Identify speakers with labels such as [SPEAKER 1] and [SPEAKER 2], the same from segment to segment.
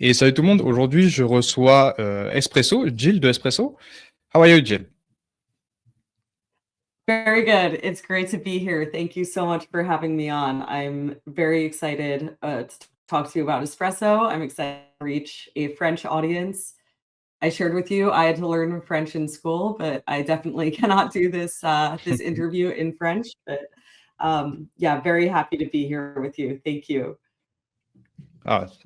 [SPEAKER 1] Et salut tout le monde, aujourd'hui je reçois Espresso, Jill de Espresso. How are you, Jill?
[SPEAKER 2] Very good. It's great to be here. Thank you so much for having me on. I'm very excited to talk to you about Espresso. I'm excited to reach a French audience. I shared with you I had to learn French in school, but I definitely cannot do this this interview in French. But yeah, very happy to be here with you. Thank you.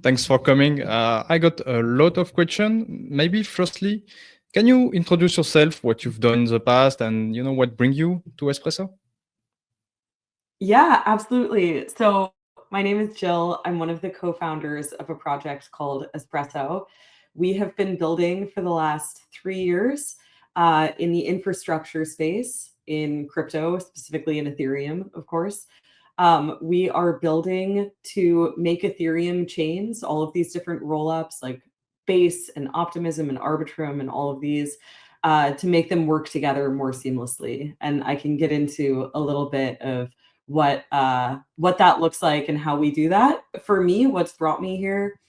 [SPEAKER 1] Thanks for coming. I got a lot of questions. Maybe firstly, can you introduce yourself, what you've done in the past, and what brings you to Espresso?
[SPEAKER 2] Yeah, absolutely. So my name is Jill. I'm one of the co-founders of a project called Espresso. We have been building for the last 3 years in the infrastructure space in crypto, specifically in Ethereum, of course. We are building to make Ethereum chains, all of these different rollups like Base and Optimism and Arbitrum and all of these, to make them work together more seamlessly. And I can get into a little bit of what that looks like and how we do that. For me, what's brought me here,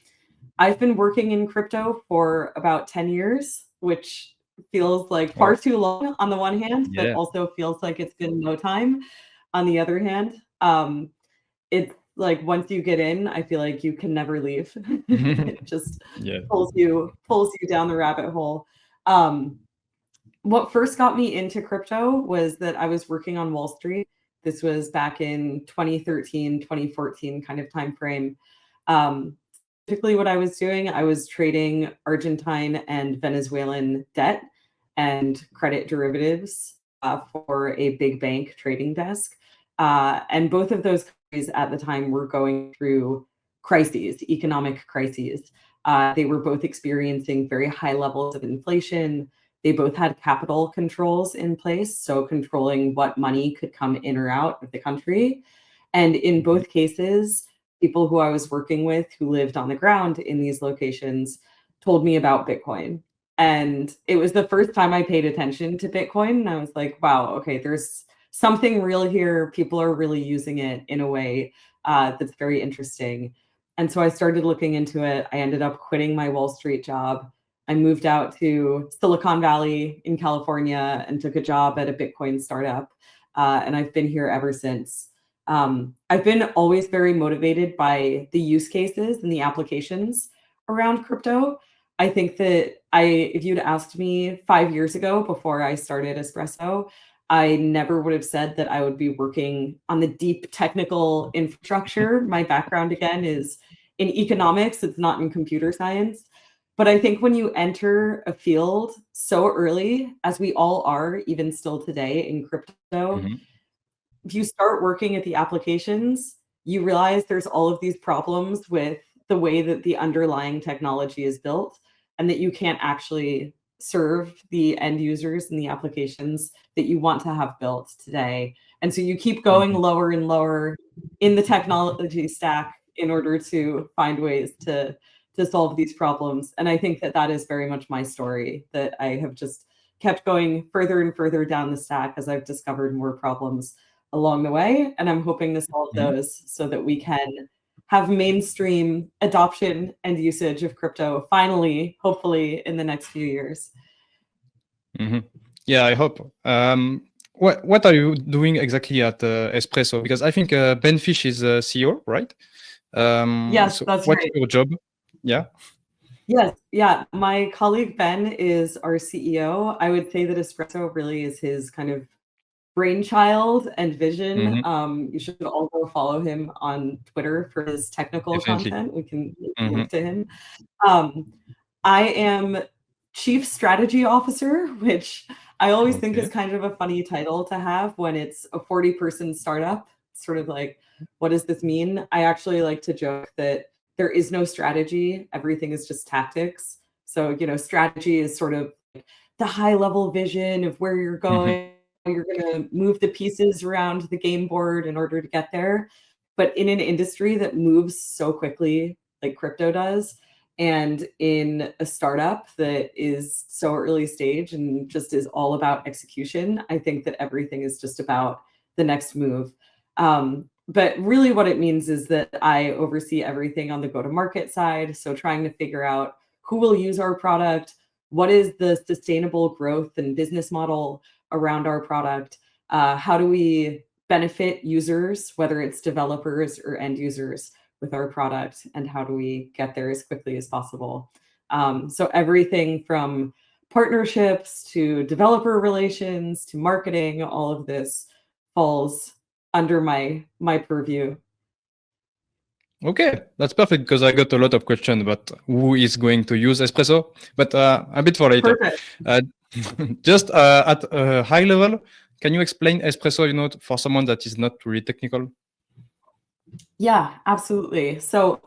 [SPEAKER 2] I've been working in crypto for about 10 years, which feels like far too long on the one hand, but also feels like it's been no time on the other hand. It's like once you get in, I feel like you can never leave. It just pulls you down the rabbit hole. What first got me into crypto was that I was working on Wall Street. This was back in 2013, 2014 kind of time frame. Typically what I was doing, I was trading Argentine and Venezuelan debt and credit derivatives for a big bank trading desk. And both of those countries at the time were going through crises, economic crises. They were both experiencing very high levels of inflation. They both had capital controls in place, so controlling what money could come in or out of the country. And in both cases, people who I was working with who lived on the ground in these locations told me about Bitcoin. And it was the first time I paid attention to Bitcoin. And I was like, wow, okay, there's something real here. People are really using it in a way that's very interesting. And so I started looking into it. I ended up quitting my Wall Street job. I moved out to Silicon Valley in California and took a job at a Bitcoin startup. And I've been here ever since. I've been always very motivated by the use cases and the applications around crypto. I think that if you'd asked me 5 years ago before I started Espresso, I never would have said that I would be working on the deep technical infrastructure. My background, again, is in economics. It's not in computer science. But I think when you enter a field so early, as we all are, even still today in crypto, if you start working at the applications, you realize there's all of these problems with the way that the underlying technology is built and that you can't actually serve the end users and the applications that you want to have built today. And so you keep going lower and lower in the technology stack in order to find ways to solve these problems. And I think that that is very much my story, that I have just kept going further and further down the stack as I've discovered more problems along the way. And I'm hoping to solve those so that we can have mainstream adoption and usage of crypto finally, hopefully in the next few years.
[SPEAKER 1] Yeah, I hope. What are you doing exactly at Espresso? Because I think Ben Fish is CEO, right?
[SPEAKER 2] Yes,
[SPEAKER 1] so
[SPEAKER 2] that's
[SPEAKER 1] what's
[SPEAKER 2] right.
[SPEAKER 1] your job? Yeah.
[SPEAKER 2] Yes, yeah. My colleague Ben is our CEO. I would say that Espresso really is his kind of brainchild and vision. You should all go follow him on Twitter for his technical content. We can link to him. I am Chief Strategy Officer, which I always think is kind of a funny title to have when it's a 40-person startup. It's sort of like, what does this mean? I actually like to joke that there is no strategy. Everything is just tactics. So, strategy is sort of the high level vision of where you're going. You're going to move the pieces around the game board in order to get there. But in an industry that moves so quickly like crypto does, and in a startup that is so early stage and just is all about execution, I think that everything is just about the next move. But really what it means is that I oversee everything on the go-to-market side. So trying to figure out who will use our product, what is the sustainable growth and business model around our product, how do we benefit users, whether it's developers or end users with our product, and how do we get there as quickly as possible. So everything from partnerships to developer relations to marketing, all of this falls under my purview.
[SPEAKER 1] Okay, that's perfect because I got a lot of questions about who is going to use Espresso, but a bit for later.
[SPEAKER 2] Perfect.
[SPEAKER 1] Just at a high level, can you explain Espresso, for someone that is not really technical?
[SPEAKER 2] Yeah, absolutely. So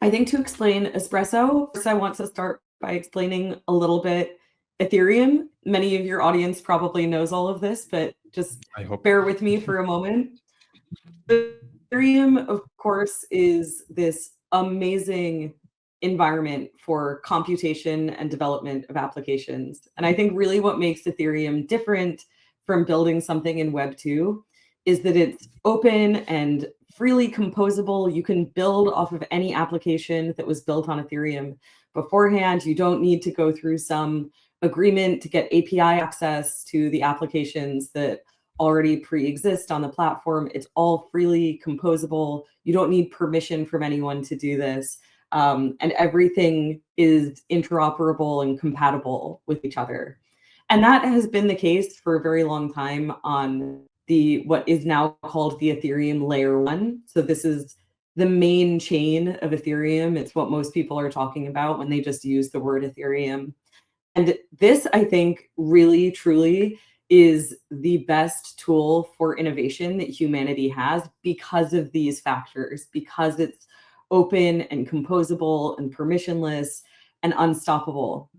[SPEAKER 2] I think to explain Espresso, first I want to start by explaining a little bit Ethereum. Many of your audience probably knows all of this, but just
[SPEAKER 1] I hope.
[SPEAKER 2] bear with me for a moment. Ethereum, of course, is this amazing environment for computation and development of applications. And I think really what makes Ethereum different from building something in Web 2 is that it's open and freely composable. You can build off of any application that was built on Ethereum beforehand. You don't need to go through some agreement to get API access to the applications that already pre-exist on the platform. It's all freely composable. You don't need permission from anyone to do this. And everything is interoperable and compatible with each other. And that has been the case for a very long time on what is now called the Ethereum layer 1. So this is the main chain of Ethereum. It's what most people are talking about when they just use the word Ethereum. And this, I think, really, truly is the best tool for innovation that humanity has because of these factors, because it's open and composable and permissionless and unstoppable.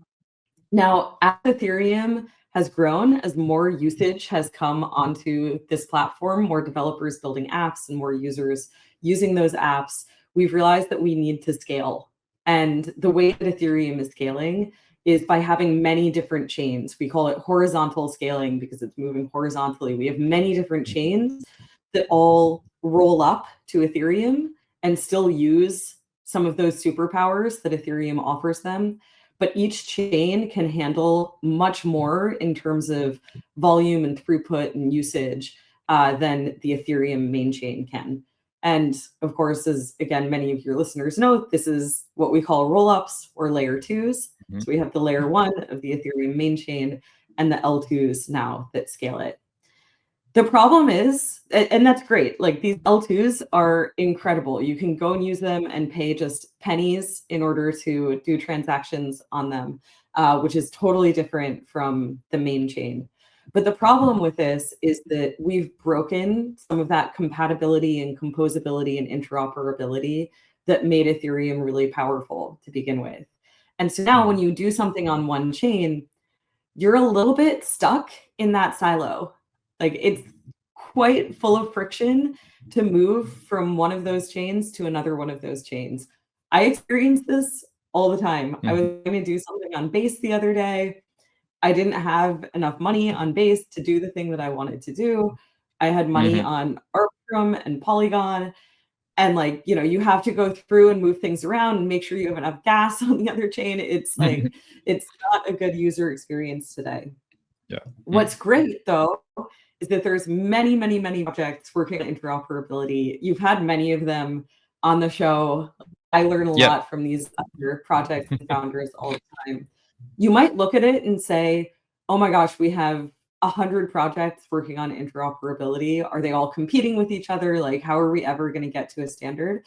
[SPEAKER 2] Now, as Ethereum has grown, as more usage has come onto this platform, more developers building apps and more users using those apps, we've realized that we need to scale. And the way that Ethereum is scaling is by having many different chains. We call it horizontal scaling because it's moving horizontally. We have many different chains that all roll up to Ethereum and still use some of those superpowers that Ethereum offers them. But each chain can handle much more in terms of volume and throughput and usage than the Ethereum main chain can. And of course, as again, many of your listeners know, this is what we call rollups or layer 2s. So we have the layer 1 of the Ethereum main chain and the L2s now that scale it. The problem is, and that's great, like these L2s are incredible. You can go and use them and pay just pennies in order to do transactions on them, which is totally different from the main chain. But the problem with this is that we've broken some of that compatibility and composability and interoperability that made Ethereum really powerful to begin with. And so now when you do something on one chain, you're a little bit stuck in that silo. Like it's quite full of friction to move from one of those chains to another one of those chains. I experience this all the time. I was going to do something on Base the other day. I didn't have enough money on Base to do the thing that I wanted to do. I had money on Arbitrum and Polygon. And like, you have to go through and move things around and make sure you have enough gas on the other chain. It's like, it's not a good user experience today.
[SPEAKER 1] Yeah.
[SPEAKER 2] What's great though, is that there's many, many, many projects working on interoperability. You've had many of them on the show. I learn a lot from these other project founders all the time. You might look at it and say, oh my gosh, we have 100 projects working on interoperability. Are they all competing with each other? Like, how are we ever going to get to a standard?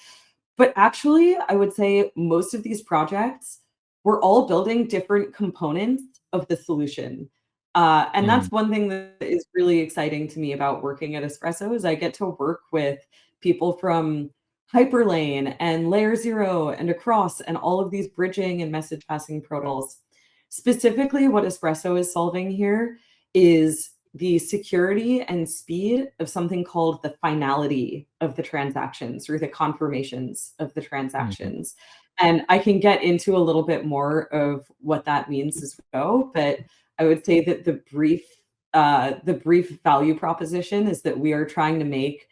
[SPEAKER 2] But actually, I would say most of these projects, we're all building different components of the solution. And that's one thing that is really exciting to me about working at Espresso is I get to work with people from Hyperlane and Layer 0 and across and all of these bridging and message passing protocols. Specifically, what Espresso is solving here is the security and speed of something called the finality of the transactions or the confirmations of the transactions. And I can get into a little bit more of what that means as we go, but I would say that the brief value proposition is that we are trying to make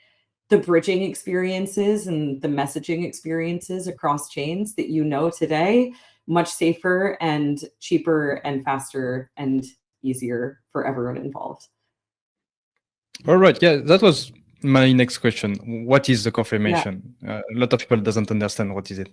[SPEAKER 2] the bridging experiences and the messaging experiences across chains that you know today much safer and cheaper and faster and easier for everyone involved.
[SPEAKER 1] All right. Yeah, that was my next question. What is the confirmation? A lot of people doesn't understand what is it.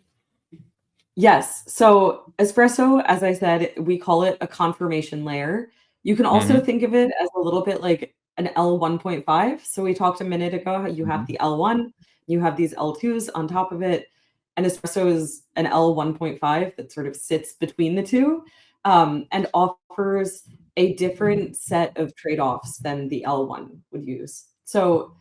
[SPEAKER 2] Yes. So Espresso, as I said, we call it a confirmation layer. You can also think of it as a little bit like an L1.5. So we talked a minute ago how you have the L1, you have these L2s on top of it, and Espresso is an L1.5 that sort of sits between the two, and offers a different set of trade-offs than the L1 would use. So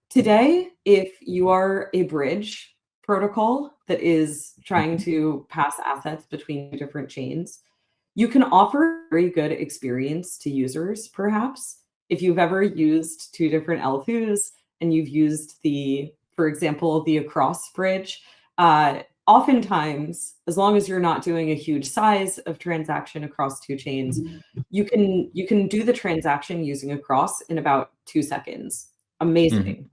[SPEAKER 2] today, if you are a bridge protocol that is trying to pass assets between different chains, you can offer a very good experience to users, perhaps. If you've ever used two different L2s and you've used the, for example, the across bridge, oftentimes, as long as you're not doing a huge size of transaction across two chains, you can do the transaction using across in about 2 seconds. Amazing.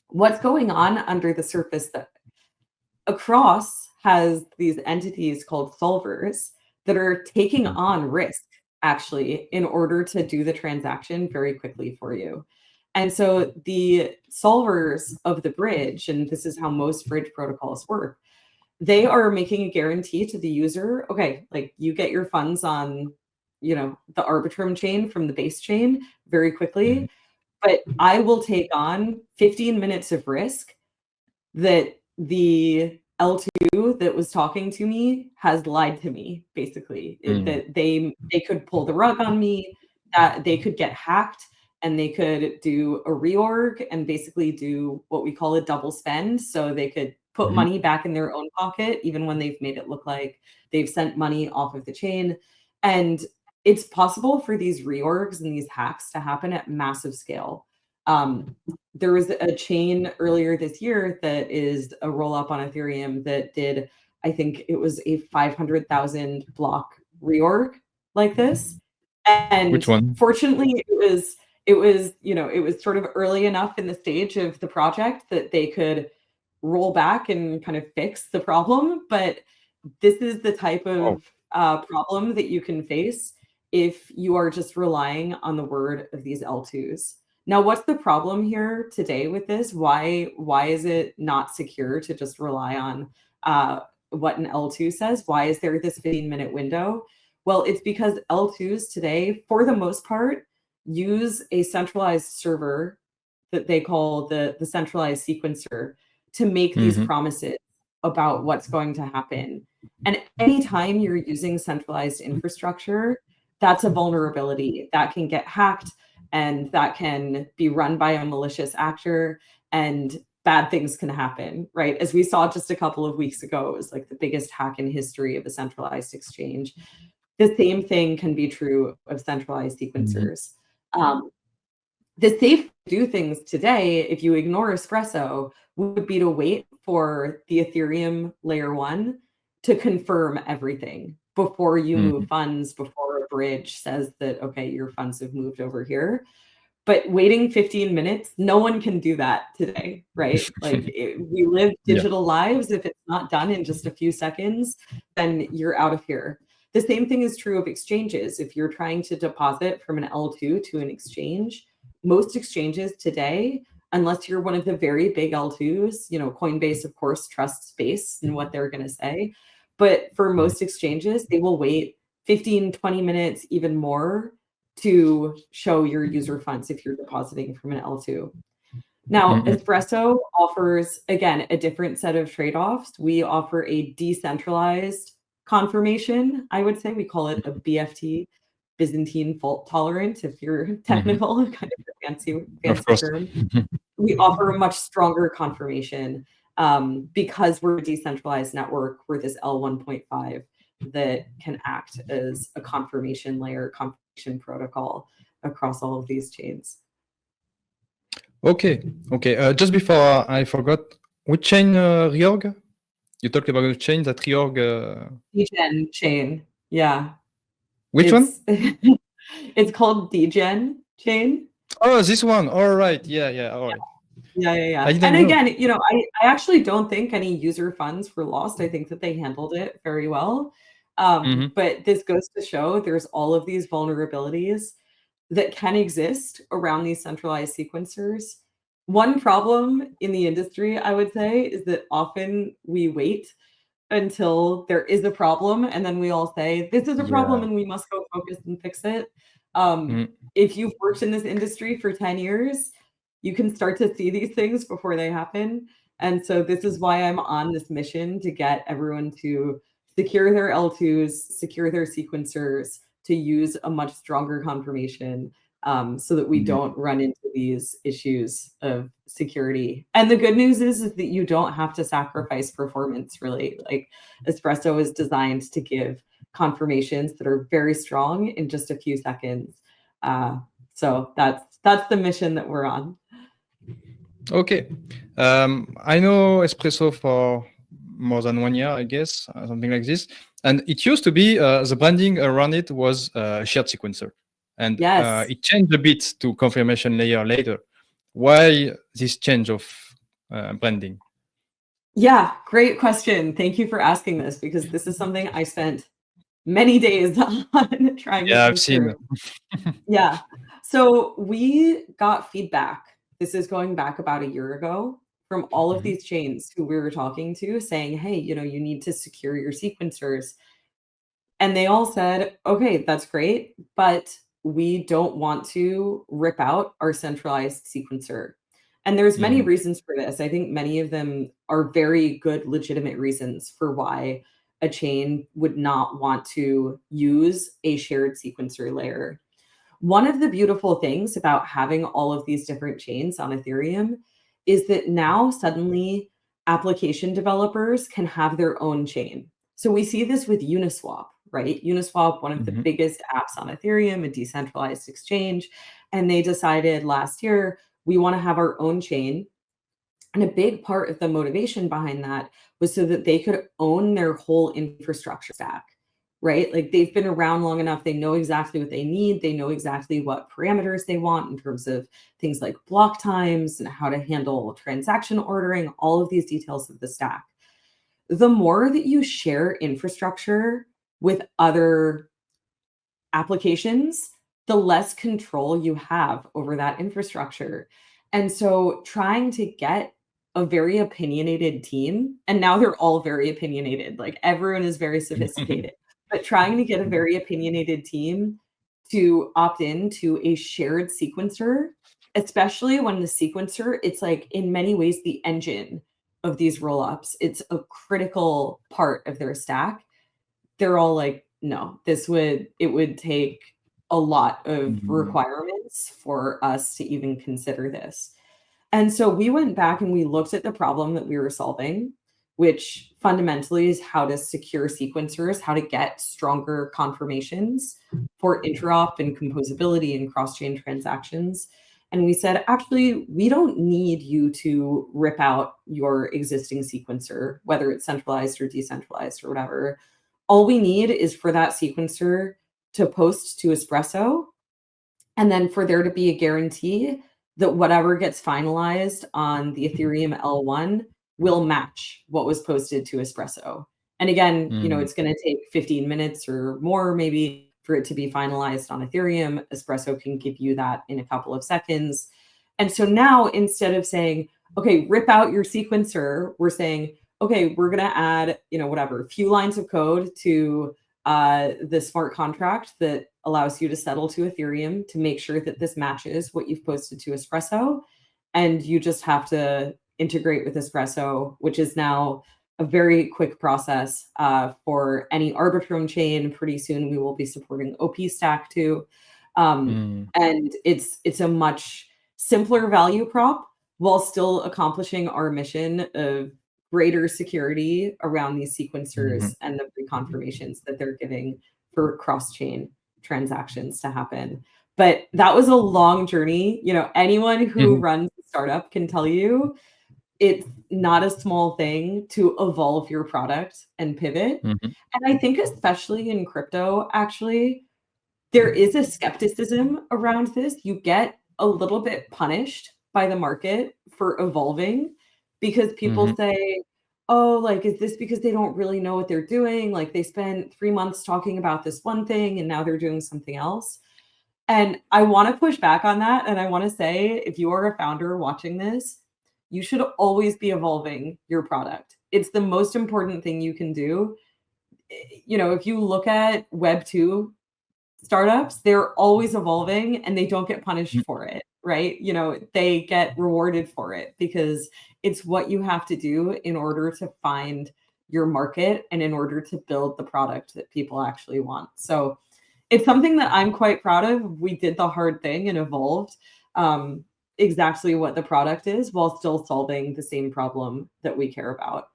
[SPEAKER 2] What's going on under the surface that across has these entities called solvers that are taking on risk actually in order to do the transaction very quickly for you. And so the solvers of the bridge, and this is how most bridge protocols work, they are making a guarantee to the user, okay, like you get your funds on, you know, the Arbitrum chain from the base chain very quickly, but I will take on 15 minutes of risk that the L2 that was talking to me has lied to me, basically. That they could pull the rug on me, that they could get hacked, and they could do a reorg and basically do what we call a double spend. So they could put money back in their own pocket, even when they've made it look like they've sent money off of the chain. And it's possible for these reorgs and these hacks to happen at massive scale. There was a chain earlier this year that is a roll-up on Ethereum that did, I think it was a 500,000 block reorg like this. And
[SPEAKER 1] which one?
[SPEAKER 2] Fortunately, it was, you know, it was sort of early enough in the stage of the project that they could roll back and kind of fix the problem. But this is the type of problem that you can face if you are just relying on the word of these L2s. Now, what's the problem here today with this? Why is it not secure to just rely on what an L2 says? Why is there this 15-minute window? Well, it's because L2s today, for the most part, use a centralized server that they call the centralized sequencer to make these promises about what's going to happen. And anytime you're using centralized infrastructure, that's a vulnerability that can get hacked and that can be run by a malicious actor, and bad things can happen, right? As we saw just a couple of weeks ago, it was like the biggest hack in history of a centralized exchange. The same thing can be true of centralized sequencers. The safe to do things today, if you ignore Espresso, would be to wait for the Ethereum layer 1 to confirm everything before you move funds, before a bridge says that, okay, your funds have moved over here. But waiting 15 minutes, no one can do that today, right? Like we live digital lives. If it's not done in just a few seconds, then you're out of here. The same thing is true of exchanges. If you're trying to deposit from an L2 to an exchange, most exchanges today, unless you're one of the very big L2s, you know, Coinbase, of course, trusts Base and what they're going to say. But for most exchanges, they will wait 15, 20 minutes, even more, to show your user funds if you're depositing from an L2. Now, Espresso offers, again, a different set of trade-offs. We offer a decentralized confirmation, I would say. We call it a BFT, Byzantine fault tolerant, if you're technical, kind of a fancy term. We offer a much stronger confirmation because we're a decentralized network. We're this L1.5 that can act as a confirmation layer, confirmation protocol across all of these chains.
[SPEAKER 1] Okay. Just before I forgot, which chain reorg? You talked about the chain that reorg.
[SPEAKER 2] Degen chain, yeah.
[SPEAKER 1] Which one?
[SPEAKER 2] It's called Degen chain.
[SPEAKER 1] Oh, this one. All right. Yeah. All right.
[SPEAKER 2] Yeah.
[SPEAKER 1] I
[SPEAKER 2] And
[SPEAKER 1] didn't know.
[SPEAKER 2] again, I actually don't think any user funds were lost. I think that they handled it very well.
[SPEAKER 1] Mhm.
[SPEAKER 2] But this goes to show there's all of these vulnerabilities that can exist around these centralized sequencers. One problem in the industry, I would say, is that often we wait until there is a problem, and then we all say, "This is a problem,
[SPEAKER 1] Yeah.
[SPEAKER 2] and we must go focus and fix it." Um,
[SPEAKER 1] Mm.
[SPEAKER 2] if you've worked in this industry for 10 years, you can start to see these things before they happen. And so this is why I'm on this mission to get everyone to secure their L2s, secure their sequencers, to use a much stronger confirmation, so that we
[SPEAKER 1] Mhm.
[SPEAKER 2] don't run into these issues of security. And the good news is that you don't have to sacrifice performance, really. Like, Espresso is designed to give confirmations that are very strong in just a few seconds. So that's the mission that we're on.
[SPEAKER 1] Okay. I know Espresso for more than 1 year, I guess, something like this. And it used to be the branding around it was a shared sequencer. And
[SPEAKER 2] Yes.
[SPEAKER 1] it changed a bit to confirmation layer later. Why this change of branding?
[SPEAKER 2] Yeah, great question. Thank you for asking this, because this is something I spent many days on trying to
[SPEAKER 1] Yeah, I've
[SPEAKER 2] think
[SPEAKER 1] seen.
[SPEAKER 2] through. Yeah. So we got feedback. This is going back about a year ago, from all of
[SPEAKER 1] Mhm.
[SPEAKER 2] these chains who we were talking to, saying, "Hey, you need to secure your sequencers." And they all said, "Okay, that's great, but we don't want to rip out our centralized sequencer." And there's many
[SPEAKER 1] Mhm.
[SPEAKER 2] reasons for this. I think many of them are very good, legitimate reasons for why a chain would not want to use a shared sequencer layer. One of the beautiful things about having all of these different chains on Ethereum is that now suddenly application developers can have their own chain. So we see this with Uniswap, right? Uniswap, one of the
[SPEAKER 1] Mhm.
[SPEAKER 2] biggest apps on Ethereum, a decentralized exchange, and they decided last year, we want to have our own chain. And a big part of the motivation behind that was so that they could own their whole infrastructure stack, right? Like, they've been around long enough, they know exactly what they need, they know exactly what parameters they want in terms of things like block times and how to handle transaction ordering, all of these details of the stack. The more that you share infrastructure with other applications, the less control you have over that infrastructure. And so trying to get a very opinionated team, and now they're all very opinionated, like, everyone is very sophisticated, but trying to get a very opinionated team to opt in to a shared sequencer, especially when the sequencer, it's like in many ways the engine of these rollups. It's a critical part of their stack. They're all like, "No, it would take a lot of
[SPEAKER 1] Mhm.
[SPEAKER 2] requirements for us to even consider this." And so we went back and we looked at the problem that we were solving, which fundamentally is how to secure sequencers, how to get stronger confirmations for interop and composability and cross-chain transactions. And we said, "Actually, we don't need you to rip out your existing sequencer, whether it's centralized or decentralized or whatever. All we need is for that sequencer to post to Espresso, and then for there to be a guarantee that whatever gets finalized on the Ethereum L1 will match what was posted to Espresso." And again,
[SPEAKER 1] Mhm.
[SPEAKER 2] it's going to take 15 minutes or more maybe for it to be finalized on Ethereum. Espresso can give you that in a couple of seconds. And so now, instead of saying, "Okay, rip out your sequencer," we're saying, "Okay, we're going to add, whatever, a few lines of code to the smart contract that allows you to settle to Ethereum to make sure that this matches what you've posted to Espresso. And you just have to integrate with Espresso, which is now a very quick process for any Arbitrum chain. Pretty soon we will be supporting OP Stack too.
[SPEAKER 1] Mhm.
[SPEAKER 2] And it's a much simpler value prop while still accomplishing our mission of greater security around these sequencers
[SPEAKER 1] Mhm.
[SPEAKER 2] and the reconfirmations that they're giving for cross-chain transactions to happen. But that was a long journey. Anyone who
[SPEAKER 1] Mhm.
[SPEAKER 2] runs a startup can tell you it's not a small thing to evolve your product and pivot.
[SPEAKER 1] Mhm.
[SPEAKER 2] And I think especially in crypto, actually, there is a skepticism around this. You get a little bit punished by the market for evolving, because people say, oh, like, is this because they don't really know what they're doing? Like, they spent 3 months talking about this one thing and now they're doing something else. And I want to push back on that. And I want to say, if you are a founder watching this, you should always be evolving your product. It's the most important thing you can do. You know, if you look at Web 2 startups, they're always evolving and they don't get punished for it, right? You know, they get rewarded for it because it's what you have to do in order to find your market and in order to build the product that people actually want. So it's something that I'm quite proud of. We did the hard thing and evolved exactly what the product is while still solving the same problem that we care about.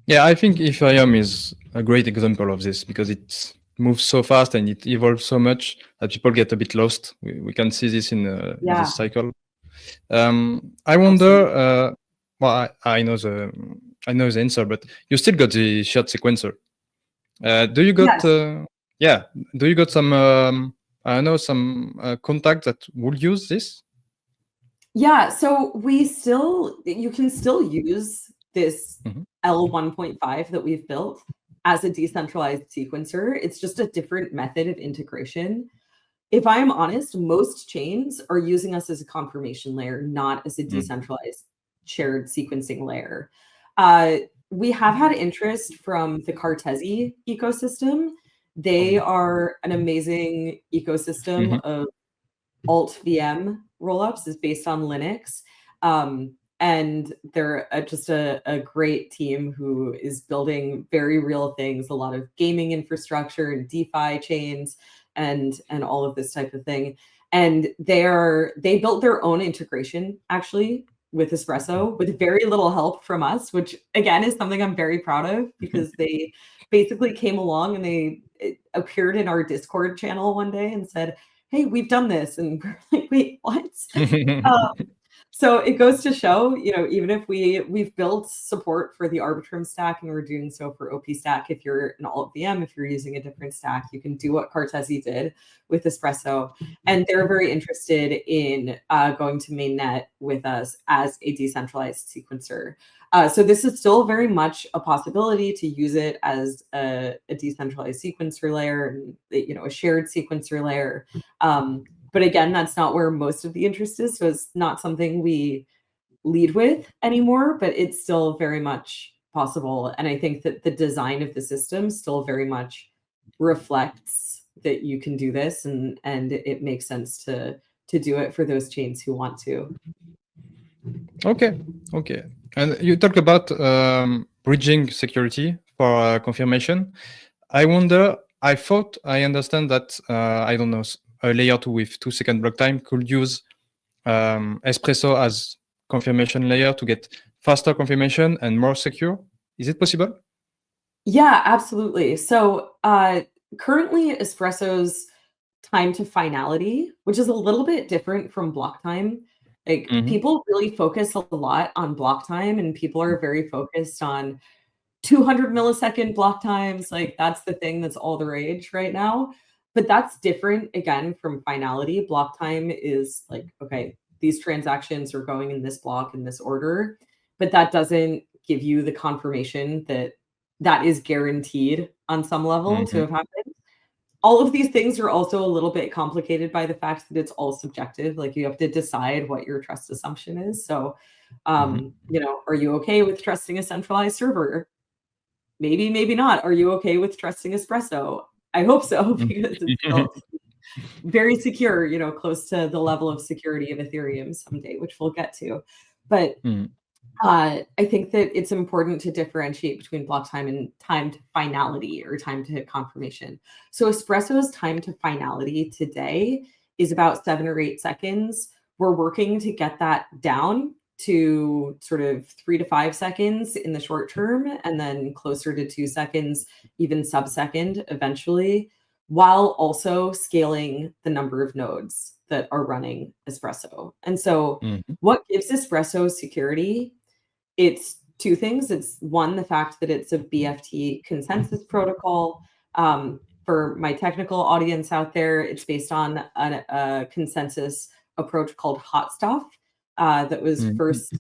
[SPEAKER 1] Yeah, I think Ethereum is a great example of this because it moves so fast and it evolves so much that people get a bit lost. We can see this in this cycle. I wonder. Well, I know the answer, but you still got the shared sequencer. Do you got?
[SPEAKER 2] Yes.
[SPEAKER 1] Do you got some? I don't know, some contact that would use this.
[SPEAKER 2] Yeah, so you can still use this L1.5 that we've built as a decentralized sequencer. It's just a different method of integration. If I am honest, most chains are using us as a confirmation layer, not as a decentralized shared sequencing layer. We have had interest from the Cartesi ecosystem. They are an amazing ecosystem of alt VM rollups, is based on Linux. And they're just a great team who is building very real things, a lot of gaming infrastructure and DeFi chains and all of this type of thing. And they built their own integration actually with Espresso with very little help from us, which again is something I'm very proud of because they basically came along and they appeared in our Discord channel one day and said, hey, we've done this. And we're like, wait, what? So it goes to show, you know, even if we've built support for the Arbitrum stack and we're doing so for OP stack, if you're an alt VM, if you're using a different stack, you can do what Cartesi did with Espresso. And they're very interested in going to mainnet with us as a decentralized sequencer. So this is still very much a possibility to use it as a decentralized sequencer layer and, you know, a shared sequencer layer. But again, that's not where most of the interest is. So it's not something we lead with anymore, but it's still very much possible. And I think that the design of the system still very much reflects that you can do this and it makes sense to do it for those chains who want to.
[SPEAKER 1] Okay. And you talk about bridging security for confirmation. I wonder, I thought I understand that, I don't know, a layer 2 with 2-second block time could use Espresso as confirmation layer to get faster confirmation and more secure. Is it possible?
[SPEAKER 2] Yeah, absolutely. So currently Espresso's time to finality, which is a little bit different from block time. Like people really focus a lot on block time and people are very focused on 200 millisecond block times. Like that's the thing that's all the rage right now. But that's different again from finality. Block time is like, okay, these transactions are going in this block in this order, but that doesn't give you the confirmation that that is guaranteed on some level to have happened. All of these things are also a little bit complicated by the fact that it's all subjective. Like you have to decide what your trust assumption is. So, you know, are you okay with trusting a centralized server? Maybe, maybe not. Are you okay with trusting Espresso? I hope so, because it's built very secure, you know, close to the level of security of Ethereum someday, which we'll get to. But I think that it's important to differentiate between block time and time to finality or time to confirmation. So Espresso's time to finality today is about 7 or 8 seconds. We're working to get that down to sort of 3 to 5 seconds in the short term, and then closer to 2 seconds, even sub-second eventually, while also scaling the number of nodes that are running Espresso. And so what gives Espresso security? It's 2 things. It's one, the fact that it's a BFT consensus protocol. For my technical audience out there, it's based on a consensus approach called hot stuff that was first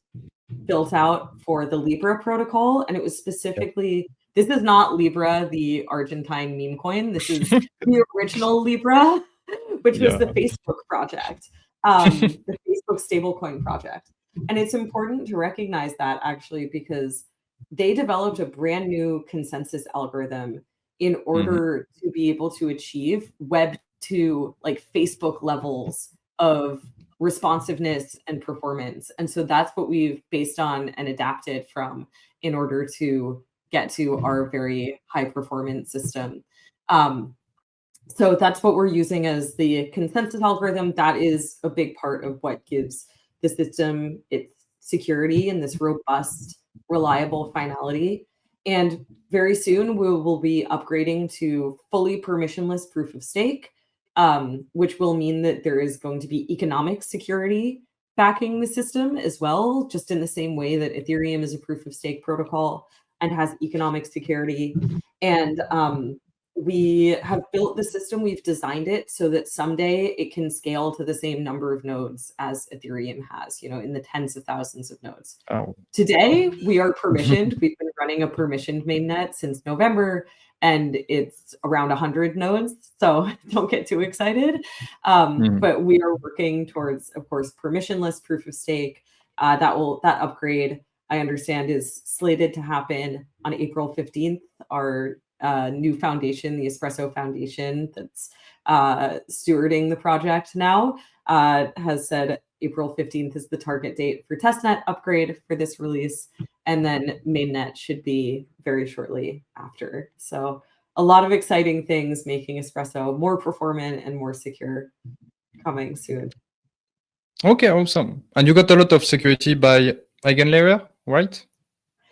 [SPEAKER 2] built out for the Libra protocol. And it was specifically, this is not Libra, the Argentine meme coin. This is the original Libra, which was the Facebook project, the Facebook stablecoin project. And it's important to recognize that actually, because they developed a brand new consensus algorithm in order to be able to achieve Web 2, like Facebook levels of responsiveness and performance. And so that's what we've based on and adapted from in order to get to our very high performance system. So that's what we're using as the consensus algorithm. That is a big part of what gives the system its security and this robust, reliable finality. And very soon we will be upgrading to fully permissionless proof of stake, which will mean that there is going to be economic security backing the system as well, just in the same way that Ethereum is a proof of stake protocol and has economic security. And we have built the system, we've designed it so that someday it can scale to the same number of nodes as Ethereum has, in the tens of thousands of nodes.
[SPEAKER 1] Oh.
[SPEAKER 2] Today, we are permissioned. We've been running a permissioned mainnet since November, and it's around 100 nodes, so don't get too excited. But we are working towards, of course, permissionless proof of stake. That upgrade, I understand, is slated to happen on April 15th. Our new foundation, the Espresso Foundation, that's stewarding the project now, has said April 15th is the target date for testnet upgrade for this release, and then mainnet should be very shortly after. So a lot of exciting things making Espresso more performant and more secure coming soon.
[SPEAKER 1] Okay, awesome. And you got a lot of security by Eigenlayer, right?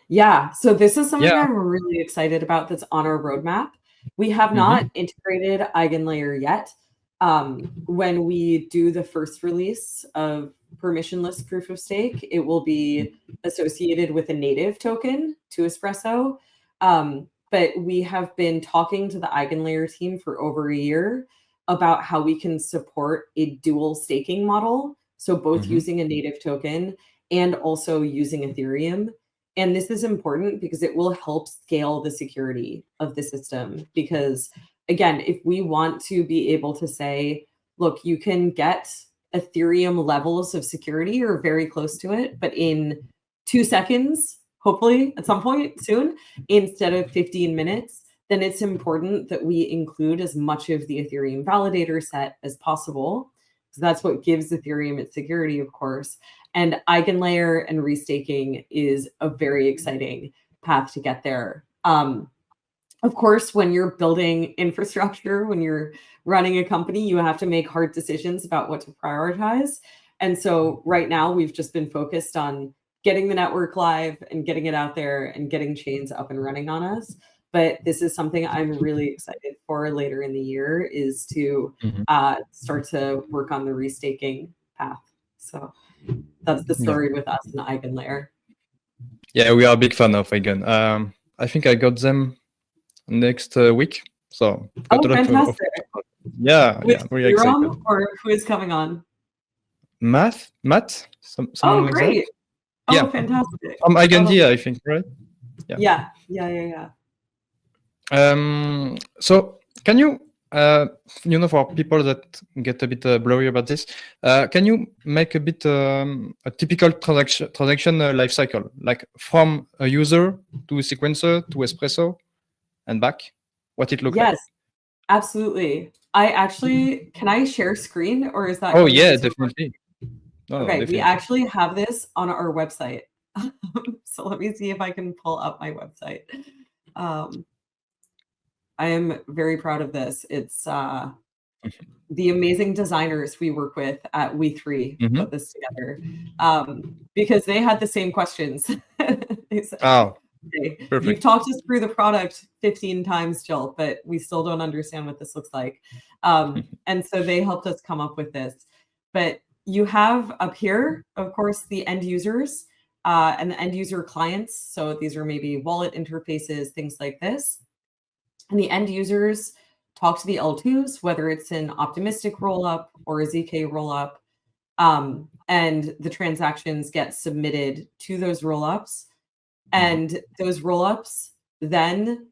[SPEAKER 2] Yeah, so this is something I'm really excited about that's on our roadmap. We have not integrated Eigenlayer yet. When we do the first release of permissionless proof of stake, it will be associated with a native token to Espresso. But we have been talking to the Eigenlayer team for over a year about how we can support a dual staking model. So both using a native token and also using Ethereum. And this is important because it will help scale the security of the system. Because again, if we want to be able to say, look, you can get Ethereum levels of security or very close to it, but in 2 seconds, hopefully at some point soon, instead of 15 minutes, then it's important that we include as much of the Ethereum validator set as possible. So that's what gives Ethereum its security, of course. And Eigenlayer and restaking is a very exciting path to get there. Of course, when you're building infrastructure, when you're running a company, you have to make hard decisions about what to prioritize. And so right now we've just been focused on getting the network live and getting it out there and getting chains up and running on us. But this is something I'm really excited for later in the year, is to start to work on the restaking path. So that's the story with us and Eigenlayer.
[SPEAKER 1] Yeah, we are a big fan of Eigen. I think I got them next week. So
[SPEAKER 2] fantastic.
[SPEAKER 1] very excited.
[SPEAKER 2] Or who is coming on?
[SPEAKER 1] Matt? Someone
[SPEAKER 2] great.
[SPEAKER 1] like that?
[SPEAKER 2] Oh, fantastic.
[SPEAKER 1] Eigenlayer, I think, right?
[SPEAKER 2] Yeah.
[SPEAKER 1] So can you, for people that get a bit blurry about this, can you make a bit a typical transaction life cycle, like from a user to a sequencer to Espresso and back? What it looks like?
[SPEAKER 2] Yes, absolutely. Can I share screen, or is that?
[SPEAKER 1] Oh yeah, definitely.
[SPEAKER 2] Okay, we actually have this on our website. So let me see if I can pull up my website. I am very proud of this. It's the amazing designers we work with at We3 put this together, because they had the same questions. They said,
[SPEAKER 1] perfect.
[SPEAKER 2] You've talked us through the product 15 times, Jill, but we still don't understand what this looks like. And so they helped us come up with this. But you have up here, of course, the end users and the end user clients. So these are maybe wallet interfaces, things like this. And the end users talk to the L2s, whether it's an optimistic rollup or a ZK rollup. and the transactions get submitted to those rollups. And those rollups, then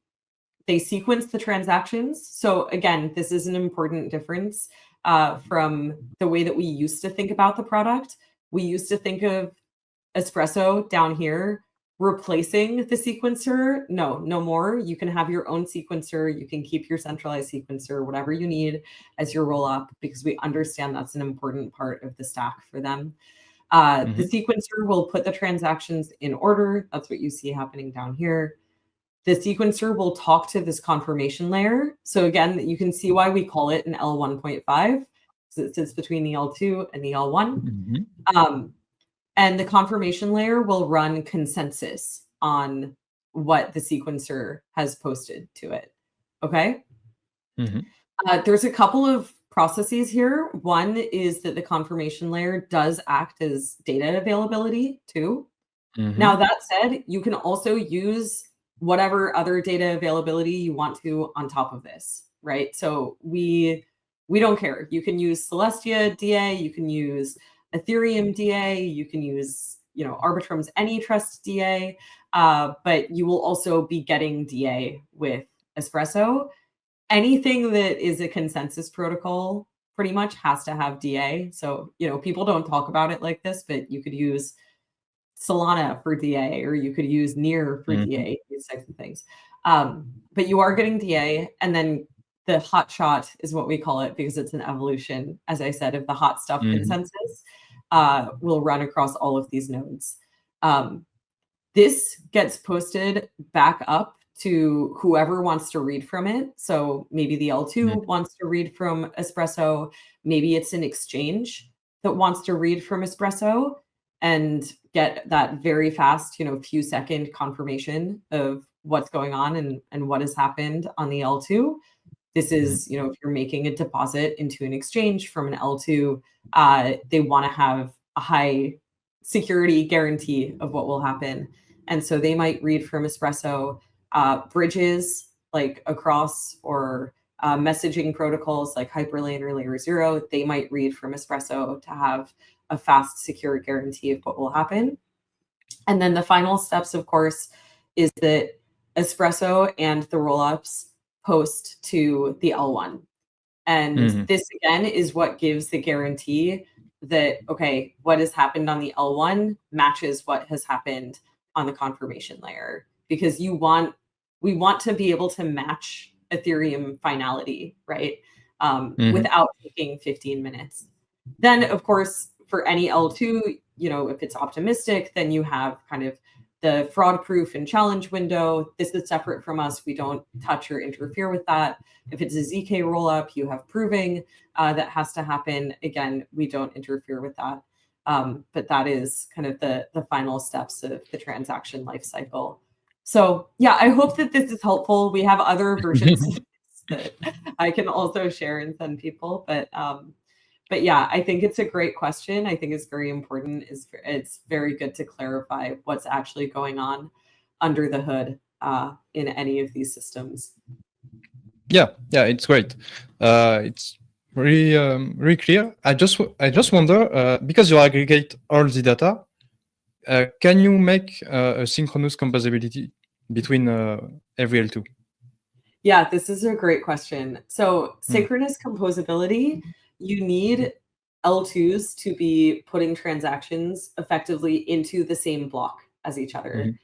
[SPEAKER 2] they sequence the transactions. So again, this is an important difference from the way that we used to think about the product. We used to think of Espresso down here replacing the sequencer. No more. You can have your own sequencer. You can keep your centralized sequencer, whatever you need as your rollup, because we understand that's an important part of the stack for them. The sequencer will put the transactions in order. That's what you see happening down here. The sequencer will talk to this confirmation layer. So again, you can see why we call it an L1.5, because it sits between the L2 and the L1. And the confirmation layer will run consensus on what the sequencer has posted to it. Okay? There's a couple of processes here. One is that the confirmation layer does act as data availability too. Now, that said, you can also use whatever other data availability you want to on top of this, right? So we don't care. You can use Celestia DA, you can use Ethereum DA, you can use, Arbitrum's AnyTrust DA, but you will also be getting DA with Espresso. Anything that is a consensus protocol pretty much has to have DA. So, people don't talk about it like this, but you could use Solana for DA, or you could use Near for DA, these types of things. But you are getting DA, and then the hot shot is what we call it, because it's an evolution, as I said, of the hot stuff consensus will run across all of these nodes. This gets posted back up to whoever wants to read from it. So maybe the L2 wants to read from Espresso. Maybe it's an exchange that wants to read from Espresso and get that very fast, few second confirmation of what's going on and what has happened on the L2. This is, if you're making a deposit into an exchange from an L2, they want to have a high security guarantee of what will happen. And so they might read from Espresso. Bridges like across, or messaging protocols like Hyperlane or Layer 0, they might read from Espresso to have a fast, secure guarantee of what will happen. And then the final steps, of course, is that Espresso and the rollups post to the L1. And this, again, is what gives the guarantee that, okay, what has happened on the L1 matches what has happened on the confirmation layer, because we want to be able to match Ethereum finality, right? Without taking 15 minutes. Then, of course, for any L2, if it's optimistic, then you have kind of the fraud proof and challenge window. This is separate from us. We don't touch or interfere with that. If it's a ZK rollup, you have proving that has to happen. Again, we don't interfere with that. But that is kind of the final steps of the transaction lifecycle. So yeah, I hope that this is helpful. We have other versions that I can also share and send people, but yeah, I think it's a great question. I think it's very important. It's very good to clarify what's actually going on under the hood in any of these systems.
[SPEAKER 1] Yeah, it's great. It's really clear. I just wonder, because you aggregate all the data, can you make a synchronous composability between every L2?
[SPEAKER 2] Yeah, this is a great question. So synchronous composability, you need L2s to be putting transactions effectively into the same block as each other.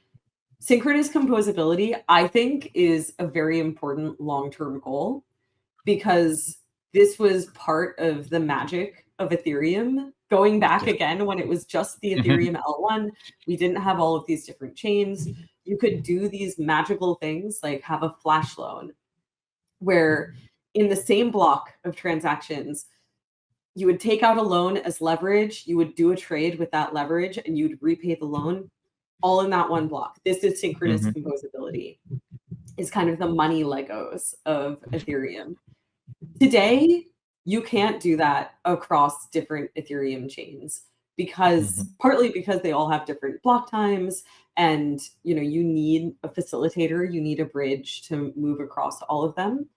[SPEAKER 2] Synchronous composability, I think, is a very important long-term goal, because this was part of the magic of Ethereum. Going back again, when it was just the Ethereum L1, we didn't have all of these different chains. You could do these magical things like have a flash loan, where in the same block of transactions, you would take out a loan as leverage, you would do a trade with that leverage, and you'd repay the loan all in that one block. This is synchronous composability. It's kind of the money Legos of Ethereum. Today, you can't do that across different Ethereum chains, because partly because they all have different block times, and you need a facilitator, you need a bridge to move across all of them.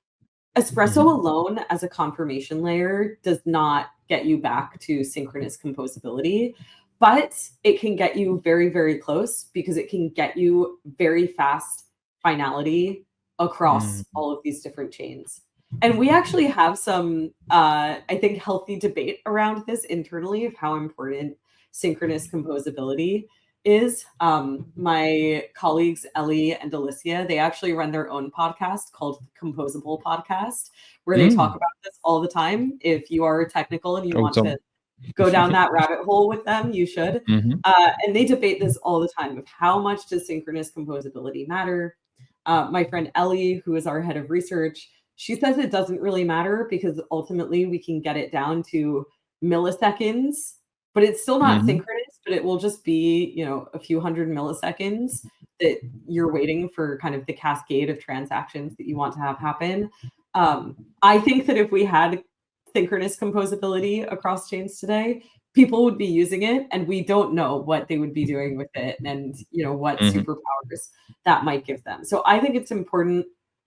[SPEAKER 2] Espresso alone as a confirmation layer does not get you back to synchronous composability, but it can get you very, very close because it can get you very fast finality across all of these different chains. And we actually have some, I think, healthy debate around this internally of how important synchronous composability is. My colleagues, Ellie and Alicia, they actually run their own podcast called Composable Podcast, where they talk about this all the time. If you are technical and you want to go down that rabbit hole with them, you should. And they debate this all the time of how much does synchronous composability matter. My friend Ellie, who is our head of research, she says it doesn't really matter because ultimately we can get it down to milliseconds, but it's still not synchronous, but it will just be, you know, a few hundred milliseconds that you're waiting for kind of the cascade of transactions that you want to have happen. I think that if we had synchronous composability across chains today, people would be using it, and we don't know what they would be doing with it and, you know, what superpowers that might give them. So I think it's important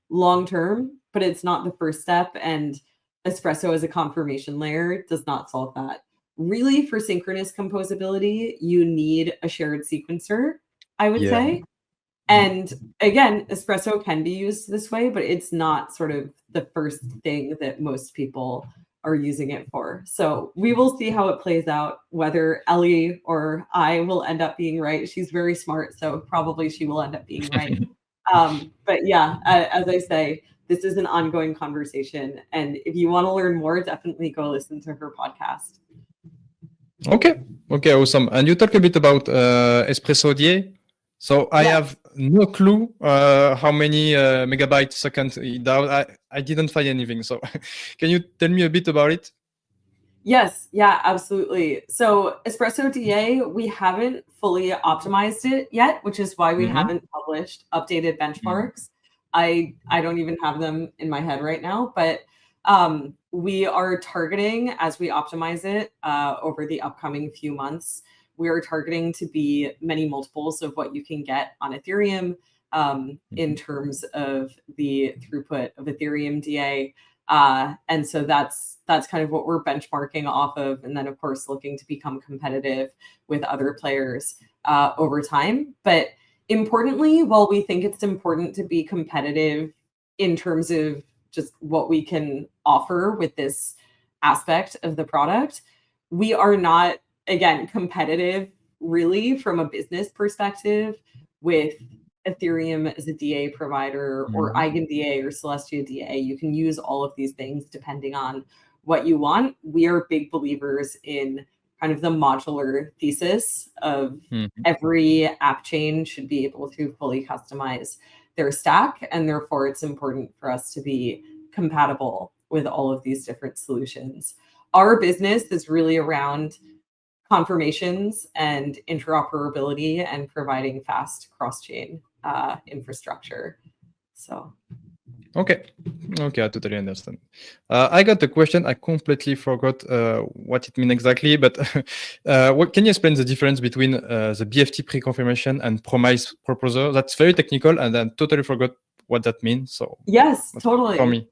[SPEAKER 2] long term, but it's not the first step, and Espresso as a confirmation layer does not solve that. Really, for synchronous composability, you need a shared sequencer, I would say. And again, Espresso can be used this way, but it's not sort of the first thing that most people are using it for. So we will see how it plays out, whether Ellie or I will end up being right. She's very smart, so probably she will end up being right. But yeah, as I say, this is an ongoing conversation. And if you want to learn more, definitely go listen to her podcast.
[SPEAKER 1] Okay, awesome. And you talk a bit about Espresso DA. So I have no clue how many megabytes second it does. I didn't find anything. So can you tell me a bit about it?
[SPEAKER 2] Yes, yeah, absolutely. So Espresso DA, we haven't fully optimized it yet, which is why we haven't published updated benchmarks. I don't even have them in my head right now, but we are targeting, as we optimize it over the upcoming few months, we are targeting to be many multiples of what you can get on Ethereum in terms of the throughput of Ethereum DA. And so that's kind of what we're benchmarking off of. And then, of course, looking to become competitive with other players over time. But importantly, while we think it's important to be competitive in terms of just what we can offer with this aspect of the product, we are not, again, competitive really from a business perspective with Ethereum as a DA provider or EigenDA or Celestia DA. You can use all of these things depending on what you want. We are big believers in kind of the modular thesis of every app chain should be able to fully customize their stack, and therefore it's important for us to be compatible with all of these different solutions. Our business is really around confirmations and interoperability and providing fast cross-chain infrastructure. So
[SPEAKER 1] Okay, I totally understand. I got the question. I completely forgot what it means exactly, but what can you explain the difference between the BFT pre-confirmation and promise proposer? That's very technical, and I totally forgot what that means. So
[SPEAKER 2] yes, totally.
[SPEAKER 1] For me.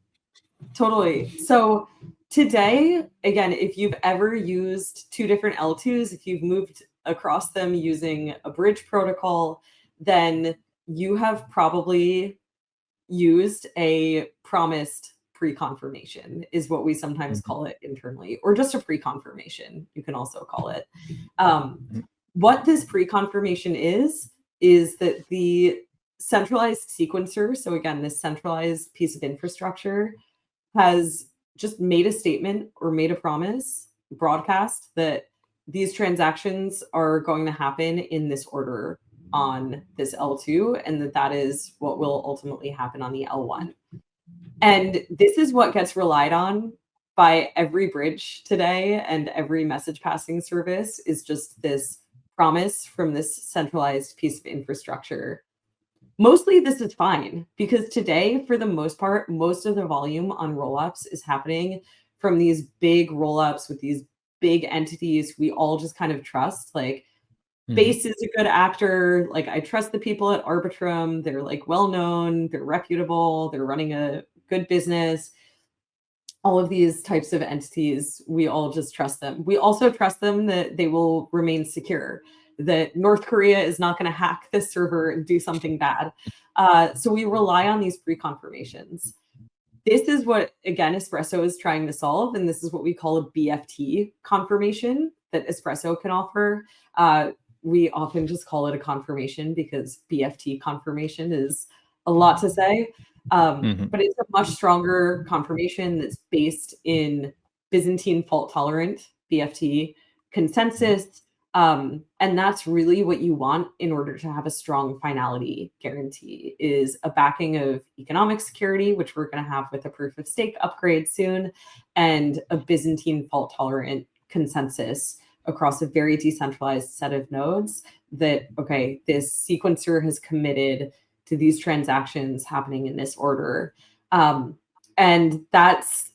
[SPEAKER 2] Totally. So today, again, if you've ever used two different L2s, if you've moved across them using a bridge protocol, then you have probably used a promised pre-confirmation, is what we sometimes call it internally, or just a pre-confirmation, you can also call it. What this pre-confirmation is that the centralized sequencer, so again, this centralized piece of infrastructure, has just made a statement or made a promise, broadcast, that these transactions are going to happen in this order on this L2, and that is what will ultimately happen on the L1. And this is what gets relied on by every bridge today, and every message passing service is just this promise from this centralized piece of infrastructure. Mostly this is fine, because today, for the most part, most of the volume on rollups is happening from these big rollups with these big entities we all just kind of trust. Like, Base is a good actor. Like, I trust the people at Arbitrum. They're like well known, they're reputable, they're running a good business. all of these types of entities, we all just trust them. We also trust them that they will remain secure, that North Korea is not going to hack this server and do something bad. So we rely on these pre-confirmations. This is what, again, Espresso is trying to solve, and this is what we call a BFT confirmation that Espresso can offer. We often just call it a confirmation because BFT confirmation is a lot to say. But it's a much stronger confirmation that's based in Byzantine fault-tolerant BFT consensus. And that's really what you want in order to have a strong finality guarantee, is a backing of economic security, which we're going to have with a proof of stake upgrade soon, and a Byzantine fault-tolerant consensus across a very decentralized set of nodes that, okay, this sequencer has committed to these transactions happening in this order. And that's,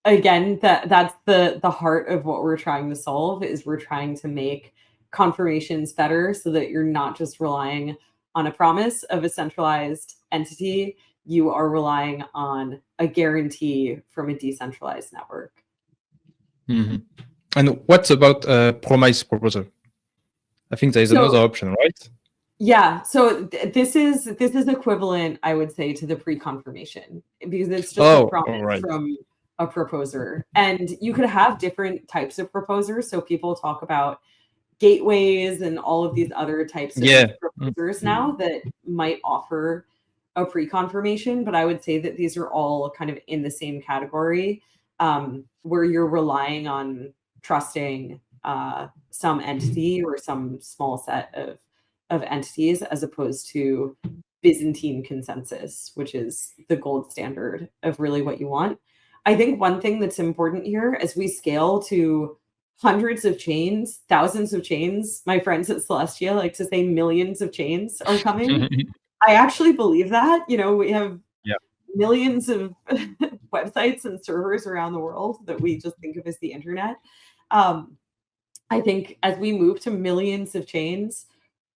[SPEAKER 2] again, that's the heart of what we're trying to solve, is we're trying to make confirmations better so that you're not just relying on a promise of a centralized entity, you are relying on a guarantee from a decentralized network.
[SPEAKER 1] And what about promise proposal? I think there is another option, right?
[SPEAKER 2] Yeah, so this is equivalent, I would say, to the pre-confirmation, because it's just a promise from a proposer. And you could have different types of proposers. So people talk about gateways and all of these other types of proposers now that might offer a pre-confirmation, but I would say that these are all kind of in the same category, where you're relying on trusting some entity or some small set of entities, as opposed to Byzantine consensus, which is the gold standard of really what you want. I think one thing that's important here, as we scale to hundreds of chains, thousands of chains, my friends at Celestia like to say millions of chains are coming. I actually believe that. You know, we have millions of websites and servers around the world that we just think of as the internet. I think as we move to millions of chains,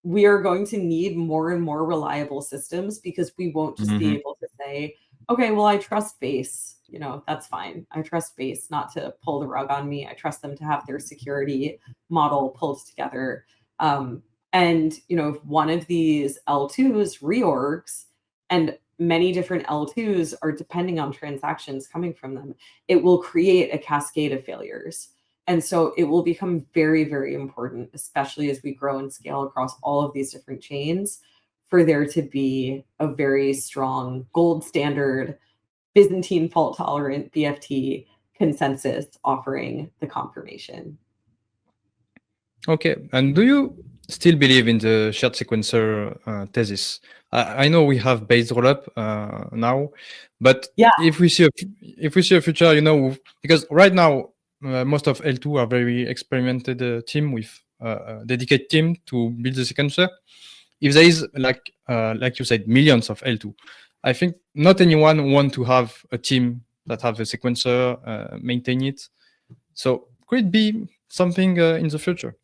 [SPEAKER 2] we are going to need more and more reliable systems, because we won't just be able to say, okay, well, I trust Base, you know, that's fine. I trust Base not to pull the rug on me. I trust them to have their security model pulled together. And, you know, if one of these L2s reorgs, and many different L2s are depending on transactions coming from them, it will create a cascade of failures. And so it will become very, very important, especially as we grow and scale across all of these different chains, for there to be a very strong gold standard Byzantine fault-tolerant BFT consensus offering the confirmation.
[SPEAKER 1] Okay, and do you still believe in the shared sequencer thesis? I know we have base rollup now, but if we see a future, you know, because right now most of L2 are very experimented team with a dedicated team to build the sequencer. If there is like you said, millions of L2, I think not anyone want to have a team that have a sequencer maintain it. So could it be something in the future?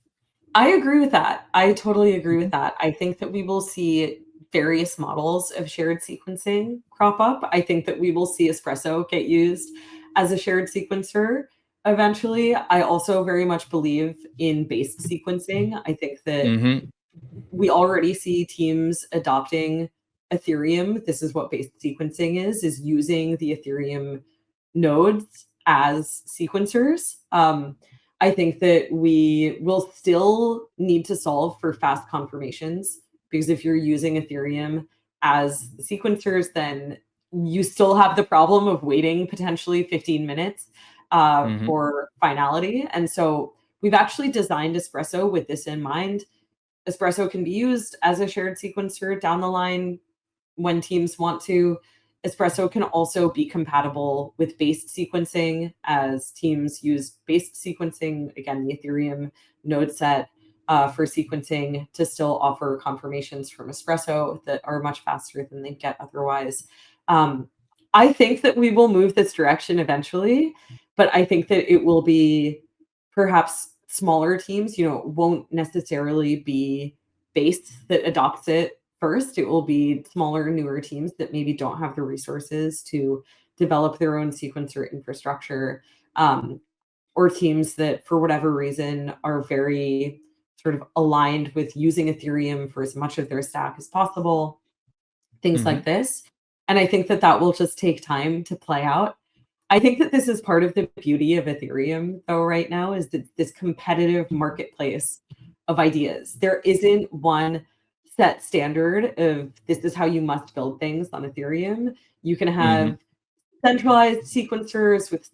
[SPEAKER 2] I agree with that. I totally agree with that. I think that we will see various models of shared sequencing crop up. I think that we will see Espresso get used as a shared sequencer eventually. I also very much believe in based sequencing. I think that we already see teams adopting Ethereum. This is what based sequencing is using the Ethereum nodes as sequencers. I think that we will still need to solve for fast confirmations, because if you're using Ethereum as sequencers, then you still have the problem of waiting potentially 15 minutes for finality. And so we've actually designed Espresso with this in mind. Espresso can be used as a shared sequencer down the line when teams want to. Espresso can also be compatible with based sequencing as teams use based sequencing, again, the Ethereum node set for sequencing, to still offer confirmations from Espresso that are much faster than they'd get otherwise. I think that we will move this direction eventually, but I think that it will be perhaps smaller teams, you know, won't necessarily be based that adopts it first. It will be smaller, newer teams that maybe don't have the resources to develop their own sequencer infrastructure, or teams that, for whatever reason, are very sort of aligned with using Ethereum for as much of their stack as possible, things like this. And I think that that will just take time to play out. I think that this is part of the beauty of Ethereum, though, right now, is that this competitive marketplace of ideas. There isn't one set standard of this is how you must build things on Ethereum. You can have centralized sequencers with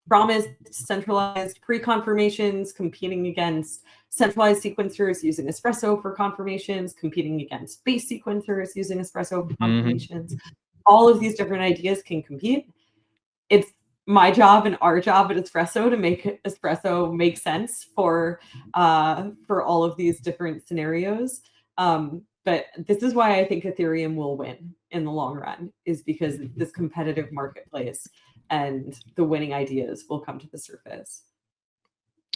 [SPEAKER 2] promised centralized pre-confirmations competing against centralized sequencers using Espresso for confirmations, competing against base sequencers using Espresso for confirmations. All of these different ideas can compete. It's my job and our job at Espresso to make Espresso make sense for all of these different scenarios. But this is why I think Ethereum will win in the long run, is because this competitive marketplace and the winning ideas will come to the surface.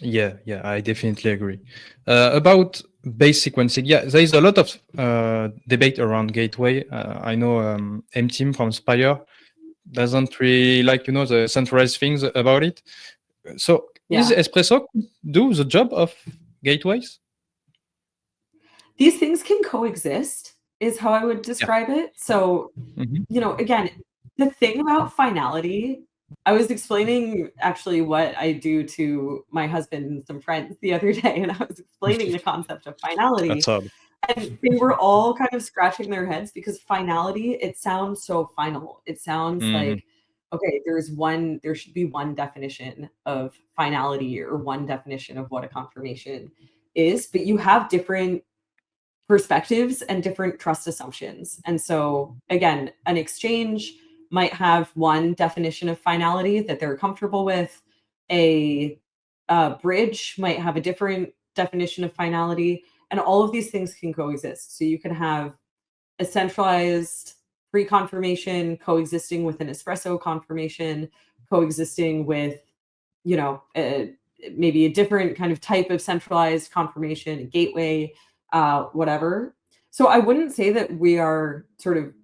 [SPEAKER 1] Yeah, I definitely agree. About base sequencing, there is a lot of debate around gateway. I know M-Team from Spire doesn't really like, the centralized things about it. So is Espresso do the job of gateways?
[SPEAKER 2] These things can coexist, is how I would describe it. So, again, the thing about finality, I was explaining actually what I do to my husband and some friends the other day, and I was explaining the concept of finality.
[SPEAKER 1] That's hard.
[SPEAKER 2] And they were all kind of scratching their heads because finality, it sounds so final. It sounds like, okay, there should be one definition of finality or one definition of what a confirmation is, but you have different perspectives and different trust assumptions. And so again, an exchange might have one definition of finality that they're comfortable with. A bridge might have a different definition of finality, and all of these things can coexist. So you can have a centralized pre-confirmation coexisting with an Espresso confirmation, coexisting with, maybe a different kind of type of centralized confirmation, a gateway, whatever. So I wouldn't say that we are sort of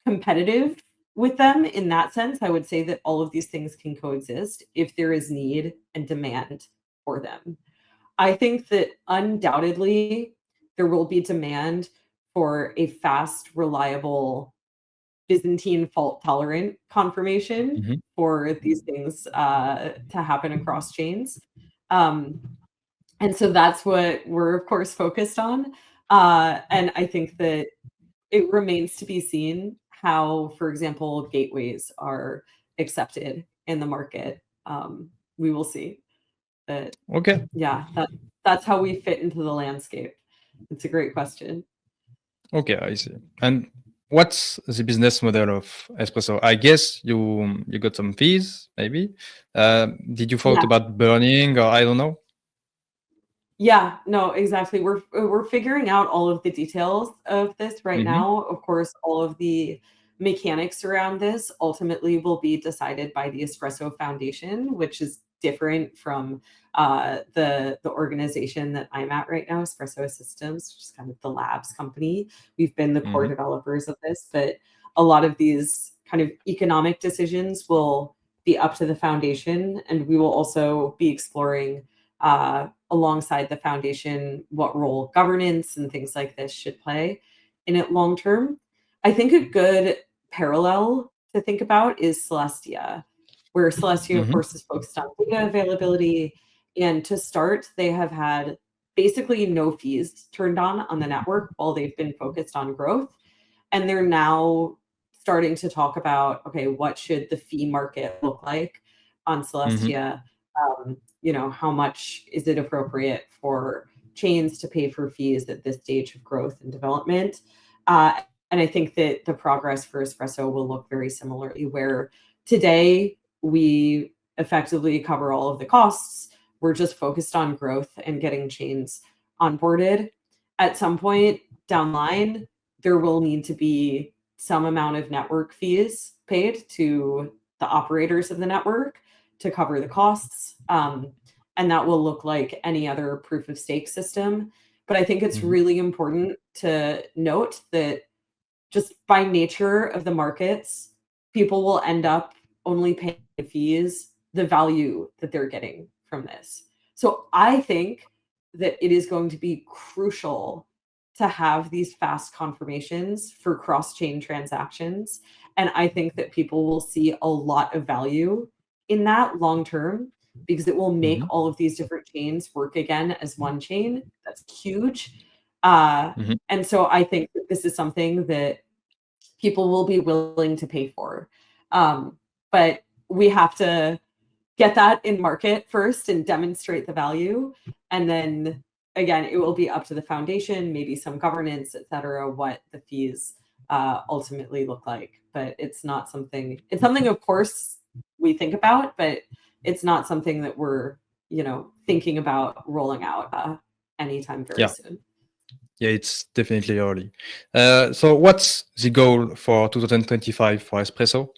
[SPEAKER 2] competitive with them in that sense. I would say that all of these things can coexist if there is need and demand for them. I think that undoubtedly there will be demand for a fast, reliable, Byzantine fault-tolerant confirmation for these things to happen across chains. And so that's what we're, of course, focused on. And I think that it remains to be seen how, for example, gateways are accepted in the market. We will see. But
[SPEAKER 1] okay.
[SPEAKER 2] Yeah, that's how we fit into the landscape. It's a great question.
[SPEAKER 1] Okay, I see. And what's the business model of Espresso? I guess you got some fees, maybe. Did you thought about burning, or I don't know?
[SPEAKER 2] Yeah, no, exactly. We're figuring out all of the details of this right now. Of course, all of the mechanics around this ultimately will be decided by the Espresso Foundation, which is different from the organization that I'm at right now, Espresso Systems, which is kind of the labs company. We've been the core developers of this, but a lot of these kind of economic decisions will be up to the foundation, and we will also be exploring alongside the foundation what role governance and things like this should play in it long term. I think a good parallel to think about is Celestia, where Celestia, of course, is focused on data availability. And to start, they have had basically no fees turned on the network while they've been focused on growth. And they're now starting to talk about, okay, what should the fee market look like on Celestia? How much is it appropriate for chains to pay for fees at this stage of growth and development? And I think that the progress for Espresso will look very similarly, where today we effectively cover all of the costs. We're just focused on growth and getting chains onboarded. At some point down the line, there will need to be some amount of network fees paid to the operators of the network to cover the costs. And that will look like any other proof of stake system. But I think it's really important to note that just by nature of the markets, people will end up only paying fees the value that they're getting from this. So I think that it is going to be crucial to have these fast confirmations for cross-chain transactions. And I think that people will see a lot of value in that long term, because it will make all of these different chains work again as one chain. That's huge. And so I think that this is something that people will be willing to pay for. But we have to get that in market first and demonstrate the value. And then again, it will be up to the foundation, maybe some governance, et cetera, what the fees ultimately look like. But it's not something, it's something of course we think about, but it's not something that we're, thinking about rolling out anytime very soon.
[SPEAKER 1] Yeah, it's definitely early. So what's the goal for 2025 for Espresso?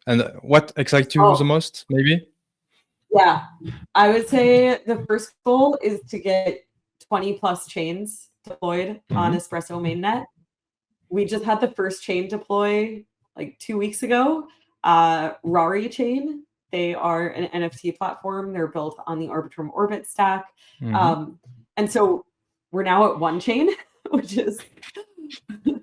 [SPEAKER 1] And what excites you the most, maybe?
[SPEAKER 2] Yeah, I would say the first goal is to get 20 plus chains deployed on Espresso mainnet. We just had the first chain deploy like 2 weeks ago. Rari chain, they are an NFT platform. They're built on the Arbitrum Orbit stack. And so we're now at one chain, which is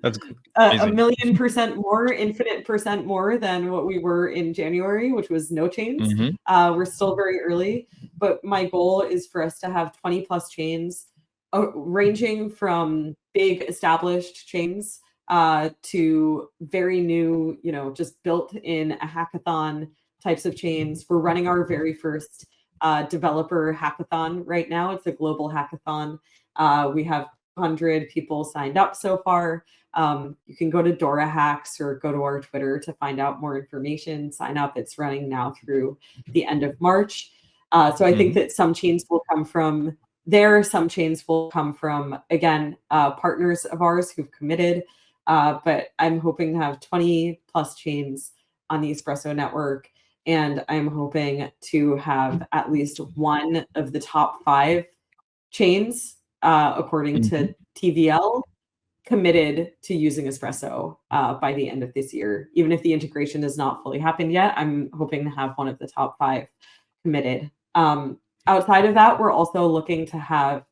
[SPEAKER 1] That's
[SPEAKER 2] a million percent more, infinite percent more than what we were in January, which was no chains. We're still very early, but my goal is for us to have 20 plus chains, ranging from big established chains to very new, just built in a hackathon types of chains. We're running our very first developer hackathon right now. It's a global hackathon. We have 100 people signed up so far. You can go to Dora Hacks or go to our Twitter to find out more information. Sign up. It's running now through the end of March. So I think that some chains will come from there. Some chains will come from, again, partners of ours who've committed. But I'm hoping to have 20 plus chains on the Espresso network. And I'm hoping to have at least one of the top 5 chains, according to TVL, committed to using Espresso by the end of this year. Even if the integration has not fully happened yet, I'm hoping to have one of the top 5 committed. Outside of that, we're also looking to have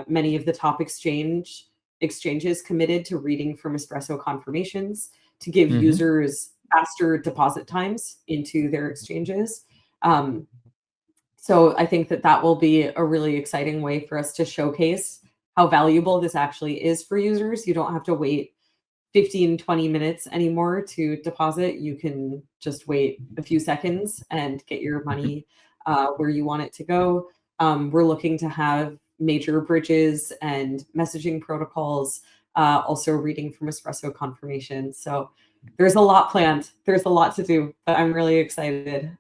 [SPEAKER 2] many of the top exchanges committed to reading from Espresso confirmations to give users faster deposit times into their exchanges. So I think that will be a really exciting way for us to showcase how valuable this actually is for users. You don't have to wait 15, 20 minutes anymore to deposit. You can just wait a few seconds and get your money where you want it to go. We're looking to have major bridges and messaging protocols also reading from Espresso confirmation. So there's a lot planned. There's a lot to do, but I'm really excited.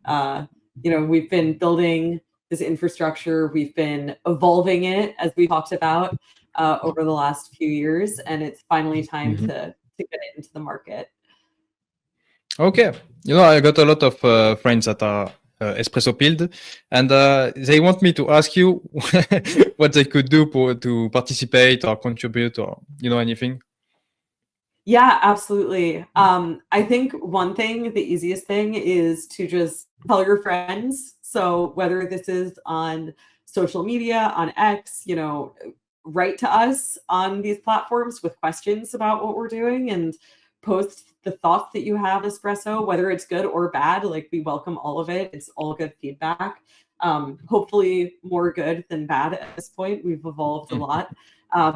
[SPEAKER 2] We've been building this infrastructure. We've been evolving it, as we talked about, over the last few years, and it's finally time to get it into the market.
[SPEAKER 1] Okay. I got a lot of friends that are Espresso pilled, and they want me to ask you what they could do to participate or contribute or anything.
[SPEAKER 2] Yeah, absolutely. I think one thing, the easiest thing, is to just tell your friends. So whether this is on social media, on X, write to us on these platforms with questions about what we're doing and post the thoughts that you have Espresso, whether it's good or bad. Like, we welcome all of it. It's all good feedback. Hopefully more good than bad at this point. We've evolved a lot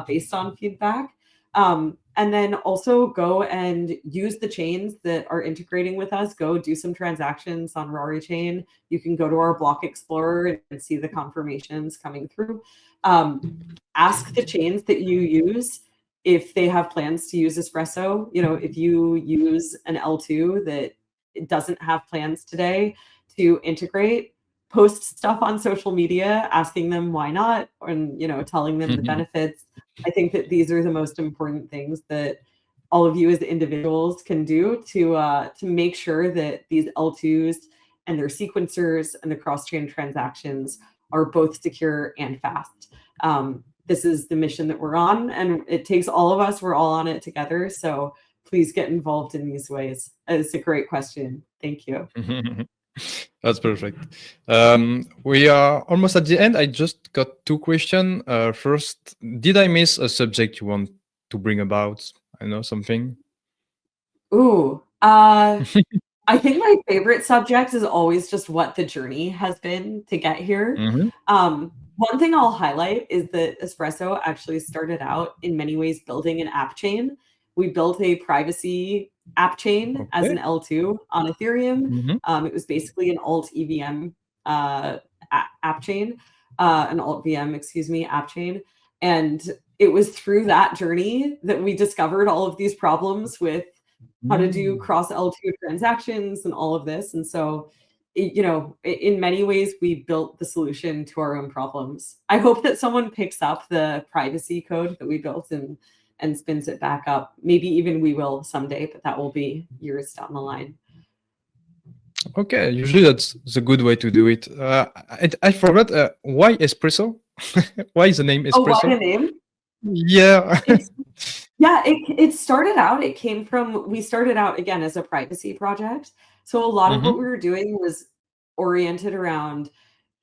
[SPEAKER 2] based on feedback. And then also go and use the chains that are integrating with us. Go do some transactions on Rari chain. You can go to our block explorer and see the confirmations coming through. Ask the chains that you use if they have plans to use Espresso. If you use an L2 that doesn't have plans today to integrate, post stuff on social media asking them why not, and telling them the benefits. I think that these are the most important things that all of you as individuals can do to make sure that these L2s and their sequencers and the cross-chain transactions are both secure and fast. This is the mission that we're on, and it takes all of us. We're all on it together. So please get involved in these ways. It's a great question. Thank you.
[SPEAKER 1] That's perfect. We are almost at the end. I just got two questions. First, did I miss a subject you want to bring about? I know something.
[SPEAKER 2] Ooh, I think my favorite subject is always just what the journey has been to get here. One thing I'll highlight is that Espresso actually started out in many ways building an app chain. We built a privacy app chain as an L2 on Ethereum. It was basically an alt EVM app chain, an alt VM, excuse me, app chain. And it was through that journey that we discovered all of these problems with how to do cross L2 transactions and all of this. And so, in many ways, we built the solution to our own problems. I hope that someone picks up the privacy code that we built and spins it back up. Maybe even we will someday, but that will be years down the line.
[SPEAKER 1] Okay, usually that's a good way to do it. I forgot, why Espresso? Why is the name Espresso?
[SPEAKER 2] Oh, why the name?
[SPEAKER 1] Yeah.
[SPEAKER 2] It started out, we started out again as a privacy project. So a lot of what we were doing was oriented around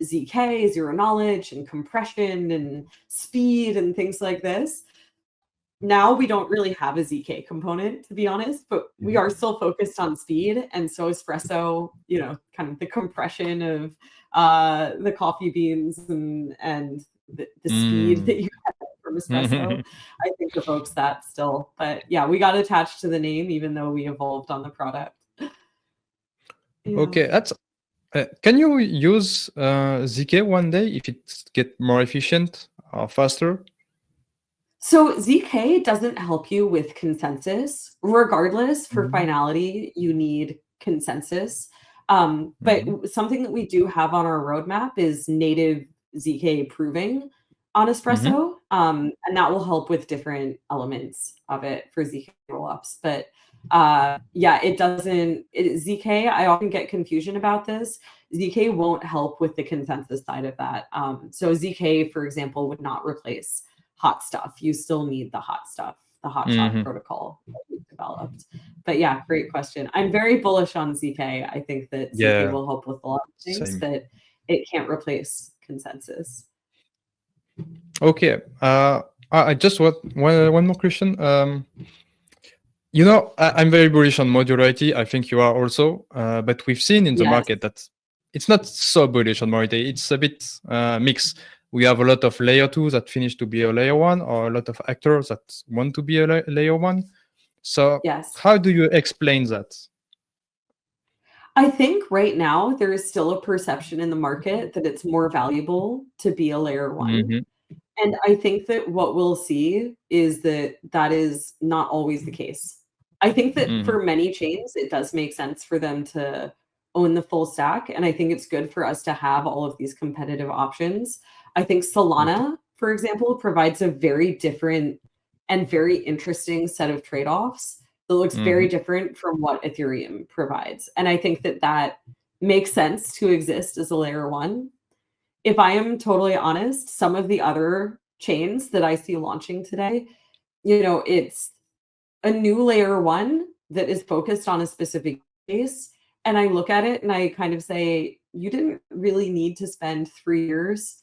[SPEAKER 2] ZK, zero knowledge, and compression and speed and things like this. Now we don't really have a ZK component, to be honest, but we are still focused on speed. And so Espresso, kind of the compression of the coffee beans and the speed that you have from Espresso, I think evokes that still. But yeah, we got attached to the name even though we evolved on the product. Yeah.
[SPEAKER 1] Okay, that's can you use ZK one day if it get more efficient or faster?
[SPEAKER 2] So ZK doesn't help you with consensus. Regardless, for finality, you need consensus. But something that we do have on our roadmap is native ZK proving on Espresso. And that will help with different elements of it for ZK rollups. But ZK, I often get confusion about this. ZK won't help with the consensus side of that. So ZK, for example, would not replace hot stuff. You still need the hot stuff, the hot shot protocol that we've developed. But yeah, great question. I'm very bullish on ZK. I think that ZK will help with a lot of things, but it can't replace consensus.
[SPEAKER 1] Okay. I just want one more question. I'm very bullish on modularity. I think you are also. But we've seen in the market that it's not so bullish on modularity. It's a bit mixed. We have a lot of layer 2 that finish to be a layer 1, or a lot of actors that want to be a layer 1. So how do you explain that?
[SPEAKER 2] I think right now there is still a perception in the market that it's more valuable to be a layer 1. And I think that what we'll see is that is not always the case. I think that for many chains, it does make sense for them to own the full stack. And I think it's good for us to have all of these competitive options. I think Solana, for example, provides a very different and very interesting set of trade-offs that looks very different from what Ethereum provides. And I think that makes sense to exist as a layer 1. If I am totally honest, some of the other chains that I see launching today, it's a new layer 1 that is focused on a specific case. And I look at it and I kind of say, you didn't really need to spend 3 years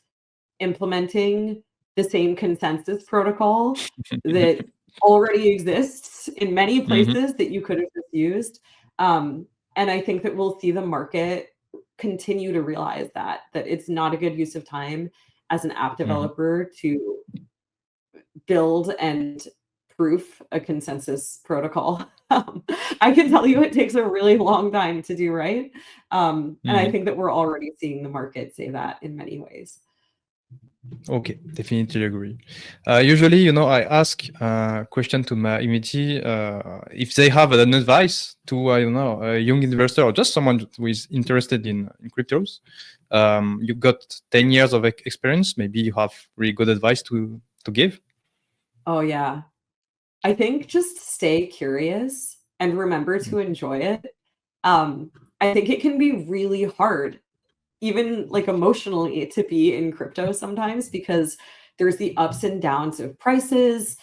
[SPEAKER 2] implementing the same consensus protocol that already exists in many places that you could have just used. And I think that we'll see the market continue to realize that it's not a good use of time as an app developer to build and proof a consensus protocol. I can tell you it takes a really long time to do right. And I think that we're already seeing the market say that in many ways.
[SPEAKER 1] Okay, definitely agree. Usually, I ask question to my invitee if they have an advice to, a young investor or just someone who is interested in cryptos. You've got 10 years of experience. Maybe you have really good advice to give.
[SPEAKER 2] Oh, yeah. I think just stay curious and remember to enjoy it. I think it can be really hard, even like emotionally, to be in crypto sometimes because there's the ups and downs of prices.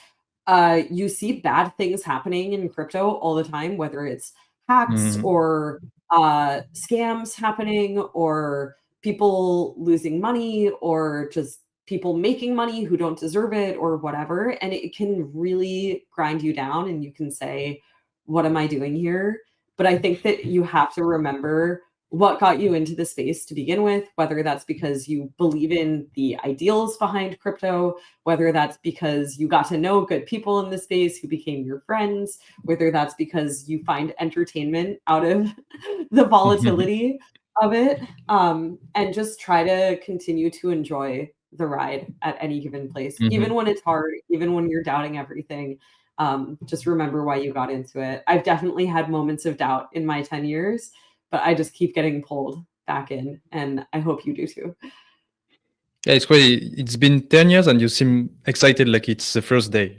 [SPEAKER 2] you see bad things happening in crypto all the time, whether it's hacks
[SPEAKER 1] Mhm.
[SPEAKER 2] or scams happening or people losing money or just people making money who don't deserve it or whatever. And it can really grind you down and you can say, what am I doing here? But I think that you have to remember what got you into the space to begin with, whether that's because you believe in the ideals behind crypto, whether that's because you got to know good people in the space who became your friends, whether that's because you find entertainment out of the volatility of it, and just try to continue to enjoy the ride at any given place, even
[SPEAKER 1] Mhm.
[SPEAKER 2] when it's hard, even when you're doubting everything. Just remember why you got into it. I've definitely had moments of doubt in my 10 years, but I just keep getting pulled back in, and I hope you do too.
[SPEAKER 1] Yeah, it's crazy. It's been 10 years and you seem excited like it's the first day.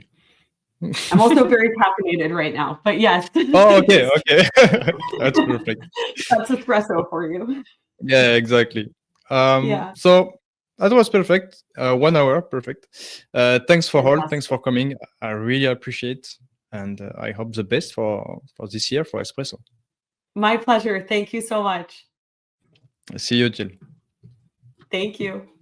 [SPEAKER 2] I'm also very caffeinated right now, but yes,
[SPEAKER 1] Oh, okay, okay. That's perfect.
[SPEAKER 2] that's espresso for you.
[SPEAKER 1] Yeah, exactly.
[SPEAKER 2] Yeah,
[SPEAKER 1] So that was perfect. 1 hour, perfect. Thanks for all. Thanks
[SPEAKER 2] fantastic.
[SPEAKER 1] for coming. I really appreciate, and I hope the best for this year for Espresso.
[SPEAKER 2] My pleasure. Thank you so much.
[SPEAKER 1] See you, Jill.
[SPEAKER 2] Thank you.